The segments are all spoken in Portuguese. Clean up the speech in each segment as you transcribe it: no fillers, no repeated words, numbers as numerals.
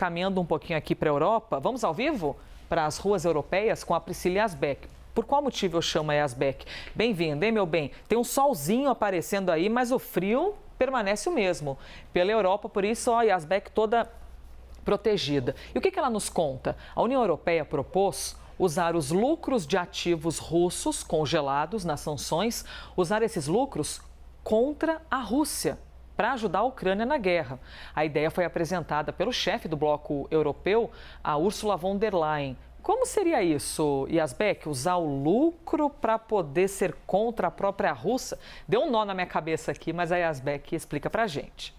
Caminhando um pouquinho aqui para a Europa, vamos ao vivo para as ruas europeias com a Priscila Yazbek. Por qual motivo eu chamo a Yazbek? Bem-vinda, hein, meu bem? Tem um solzinho aparecendo aí, mas o frio permanece o mesmo. Pela Europa, por isso, a Yazbek toda protegida. E o que ela nos conta? A União Europeia propôs usar os lucros de ativos russos congelados nas sanções, usar esses lucros contra a Rússia, para ajudar a Ucrânia na guerra. A ideia foi apresentada pelo chefe do bloco europeu, a Ursula von der Leyen. Como seria isso, Yazbek? Usar o lucro para poder ser contra a própria Rússia? Deu um nó na minha cabeça aqui, mas a Yazbek explica para a gente.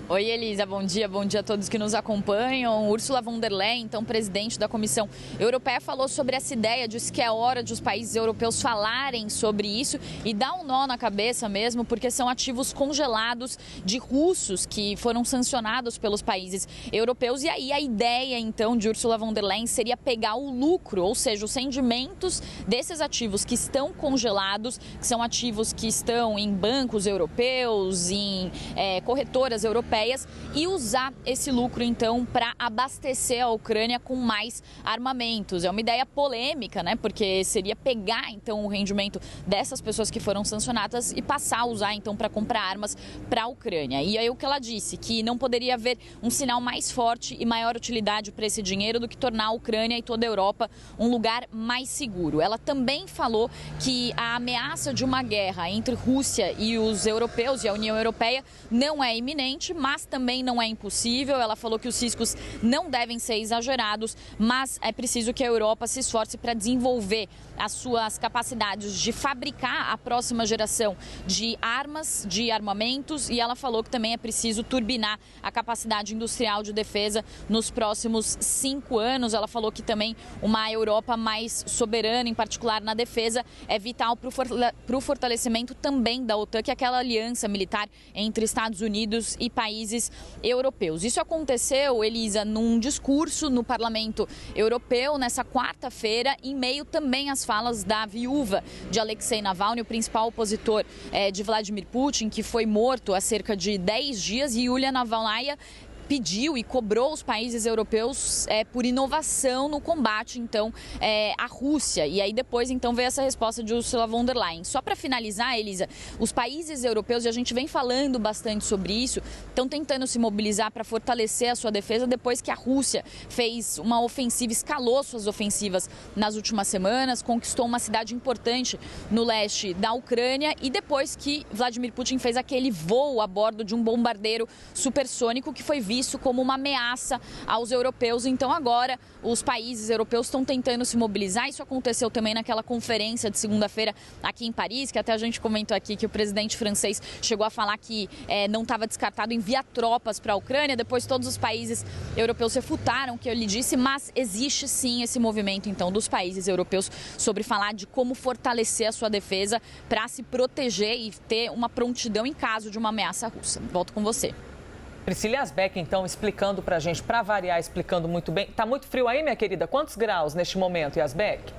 Oi, Elisa, bom dia a todos que nos acompanham. Ursula von der Leyen, então presidente da Comissão Europeia, falou sobre essa ideia, disse que é hora de os países europeus falarem sobre isso e dá um nó na cabeça mesmo, porque são ativos congelados de russos que foram sancionados pelos países europeus. E aí a ideia, então, de Ursula von der Leyen seria pegar o lucro, ou seja, os rendimentos desses ativos que estão congelados, que são ativos que estão em bancos europeus, em corretoras europeias, e usar esse lucro, então, para abastecer a Ucrânia com mais armamentos. É uma ideia polêmica, né? Porque seria pegar, então, o rendimento dessas pessoas que foram sancionadas e passar a usar, então, para comprar armas para a Ucrânia. E aí o que ela disse, que não poderia haver um sinal mais forte e maior utilidade para esse dinheiro do que tornar a Ucrânia e toda a Europa um lugar mais seguro. Ela também falou que a ameaça de uma guerra entre Rússia e os europeus e a União Europeia não é iminente, mas também não é impossível. Ela falou que os riscos não devem ser exagerados, mas é preciso que a Europa se esforce para desenvolver as suas capacidades de fabricar a próxima geração de armas, de armamentos, e ela falou que também é preciso turbinar a capacidade industrial de defesa nos próximos 5 anos. Ela falou que também uma Europa mais soberana, em particular na defesa, é vital para o fortalecimento também da OTAN, que é aquela aliança militar entre Estados Unidos e países europeus. Isso aconteceu, Elisa, num discurso no Parlamento Europeu nessa quarta-feira, em meio também às falas da viúva de Alexei Navalny, o principal opositor de Vladimir Putin, que foi morto há cerca de 10 dias, e Yulia Navalnaya pediu e cobrou os países europeus por inovação no combate, então, à Rússia. E aí depois, então, veio essa resposta de Ursula von der Leyen. Só para finalizar, Elisa, os países europeus, e a gente vem falando bastante sobre isso, estão tentando se mobilizar para fortalecer a sua defesa depois que a Rússia fez uma ofensiva, escalou suas ofensivas nas últimas semanas, conquistou uma cidade importante no leste da Ucrânia, e depois que Vladimir Putin fez aquele voo a bordo de um bombardeiro supersônico que foi visto como uma ameaça aos europeus. Então agora os países europeus estão tentando se mobilizar. Isso aconteceu também naquela conferência de segunda-feira aqui em Paris, que até a gente comentou aqui que o presidente francês chegou a falar que não estava descartado enviar tropas para a Ucrânia. Depois todos os países europeus refutaram o que eu lhe disse, mas existe sim esse movimento então dos países europeus sobre falar de como fortalecer a sua defesa para se proteger e ter uma prontidão em caso de uma ameaça russa. Volto com você. Priscila Yazbek, então, explicando para a gente, para variar, explicando muito bem. Tá muito frio aí, minha querida? Quantos graus neste momento, Yazbek?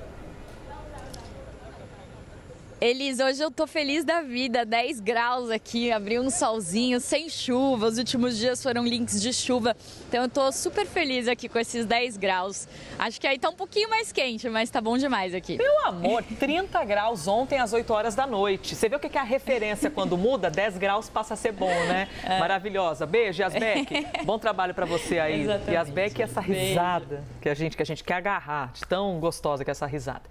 Elisa, hoje eu tô feliz da vida, 10 graus aqui, abriu um solzinho, sem chuva, os últimos dias foram links de chuva, então eu tô super feliz aqui com esses 10 graus. Acho que aí tá um pouquinho mais quente, mas tá bom demais aqui. Meu amor, 30 graus ontem às 8 horas da noite. Você vê o que é a referência quando muda? 10 graus passa a ser bom, né? Maravilhosa. Beijo, Yazbek. Bom trabalho pra você aí. Exatamente. Yazbek, essa risada que a gente quer agarrar, de tão gostosa que é essa risada.